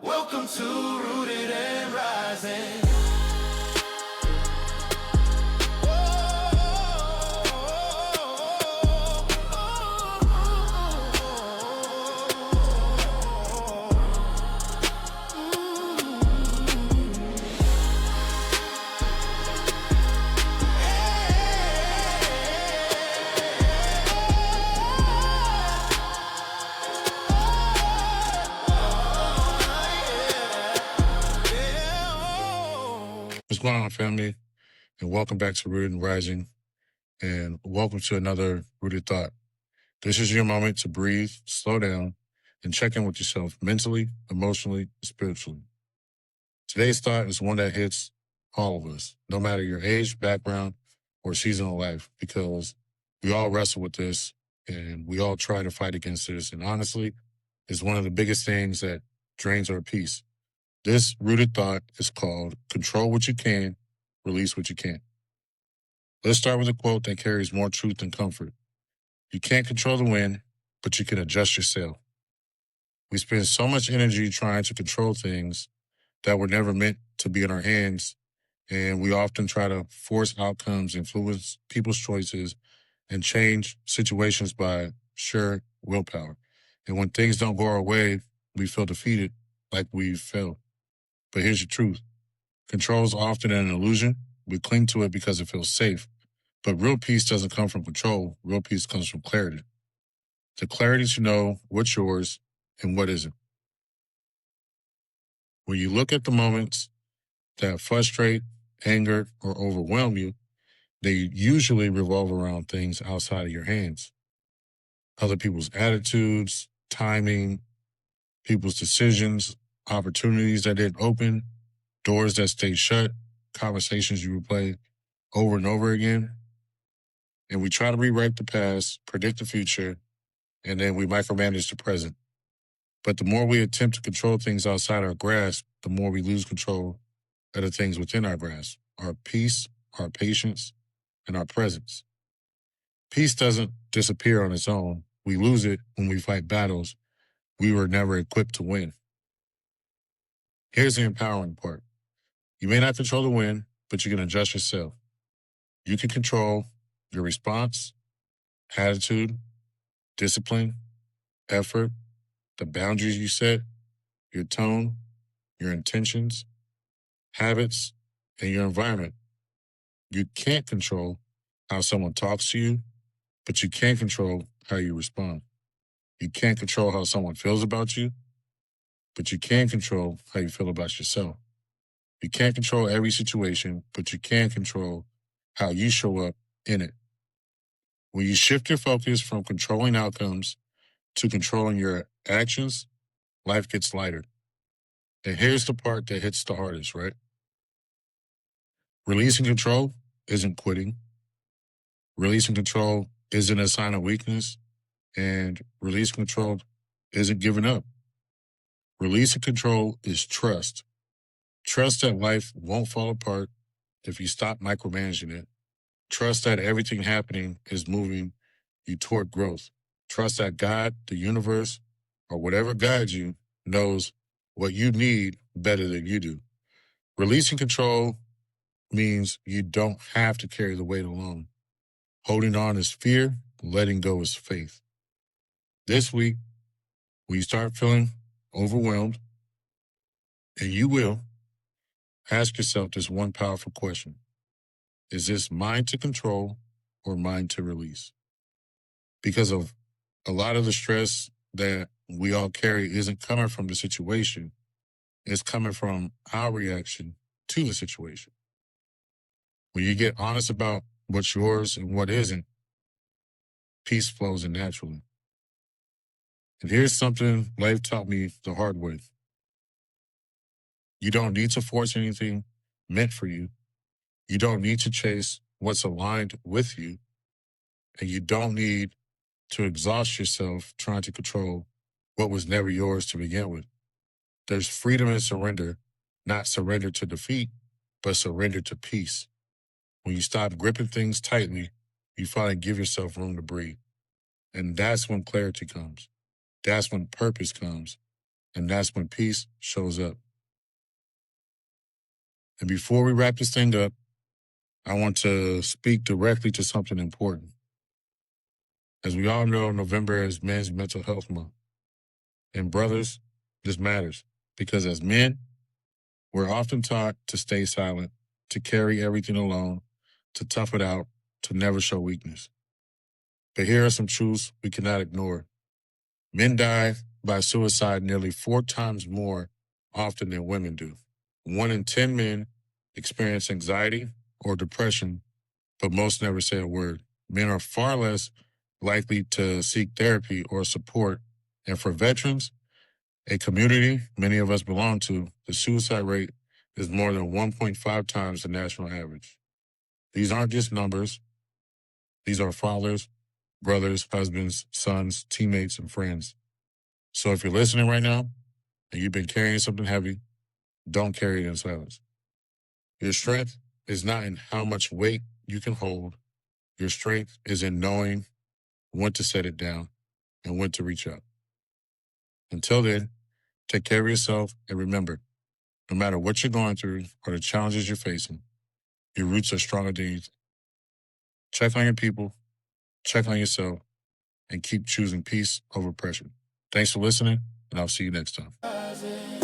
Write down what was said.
Welcome to Rooted and Rising. What's going on, family? And welcome back to Rooted and Rising. And welcome to another Rooted Thought. This is your moment to breathe, slow down, and check in with yourself mentally, emotionally, and spiritually. Today's thought is one that hits all of us, no matter your age, background, or season of life, because we all wrestle with this and we all try to fight against this. And honestly, it's one of the biggest things that drains our peace. This Rooted Thought is called Control What You Can, Release What You Can't. Let's start with a quote that carries more truth than comfort. You can't control the wind, but you can adjust your sail. We spend so much energy trying to control things that were never meant to be in our hands, and we often try to force outcomes, influence people's choices, and change situations by sheer willpower. And when things don't go our way, we feel defeated, like we've failed. But here's the truth. Control is often an illusion. We cling to it because it feels safe. But real peace doesn't come from control. Real peace comes from clarity. The clarity to know what's yours and what isn't. When you look at the moments that frustrate, anger, or overwhelm you, they usually revolve around things outside of your hands. Other people's attitudes, timing, people's decisions, opportunities that didn't open, doors that stayed shut, conversations you replay over and over again. And we try to rewrite the past, predict the future, and then we micromanage the present. But the more we attempt to control things outside our grasp, the more we lose control of the things within our grasp, our peace, our patience, and our presence. Peace doesn't disappear on its own. We lose it when we fight battles we were never equipped to win. Here's the empowering part. You may not control the wind, but you can adjust yourself. You can control your response, attitude, discipline, effort, the boundaries you set, your tone, your intentions, habits, and your environment. You can't control how someone talks to you, but you can control how you respond. You can't control how someone feels about you, but you can control how you feel about yourself. You can't control every situation, but you can control how you show up in it. When you shift your focus from controlling outcomes to controlling your actions, life gets lighter. And here's the part that hits the hardest, right? Releasing control isn't quitting. Releasing control isn't a sign of weakness. And releasing control isn't giving up. Releasing control is trust. Trust that life won't fall apart if you stop micromanaging it. Trust that everything happening is moving you toward growth. Trust that God, the universe, or whatever guides you knows what you need better than you do. Releasing control means you don't have to carry the weight alone. Holding on is fear, letting go is faith. This week, when you start feeling overwhelmed, and you will, ask yourself this one powerful question. Is this mine to control or mine to release? Because of a lot of the stress that we all carry isn't coming from the situation. It's coming from our reaction to the situation. When you get honest about what's yours and what isn't, peace flows in naturally. And here's something life taught me the hard way. You don't need to force anything meant for you. You don't need to chase what's aligned with you. And you don't need to exhaust yourself trying to control what was never yours to begin with. There's freedom in surrender, not surrender to defeat, but surrender to peace. When you stop gripping things tightly, you finally give yourself room to breathe. And that's when clarity comes. That's when purpose comes. And that's when peace shows up. And before we wrap this thing up, I want to speak directly to something important. As we all know, November is Men's Mental Health Month. And brothers, this matters because as men, we're often taught to stay silent, to carry everything alone, to tough it out, to never show weakness. But here are some truths we cannot ignore. Men die by suicide nearly 4 times more often than women do. 1 in 10 men experience anxiety or depression, but most never say a word. Men are far less likely to seek therapy or support. And for veterans, a community many of us belong to, the suicide rate is more than 1.5 times the national average. These aren't just numbers. These are fathers, brothers, husbands, sons, teammates, and friends. So if you're listening right now and you've been carrying something heavy, don't carry it in silence. Your strength is not in how much weight you can hold. Your strength is in knowing when to set it down and when to reach out. Until then, take care of yourself and remember, no matter what you're going through or the challenges you're facing, your roots are stronger than you think. Check on your people, check on yourself, and keep choosing peace over pressure. Thanks for listening, and I'll see you next time.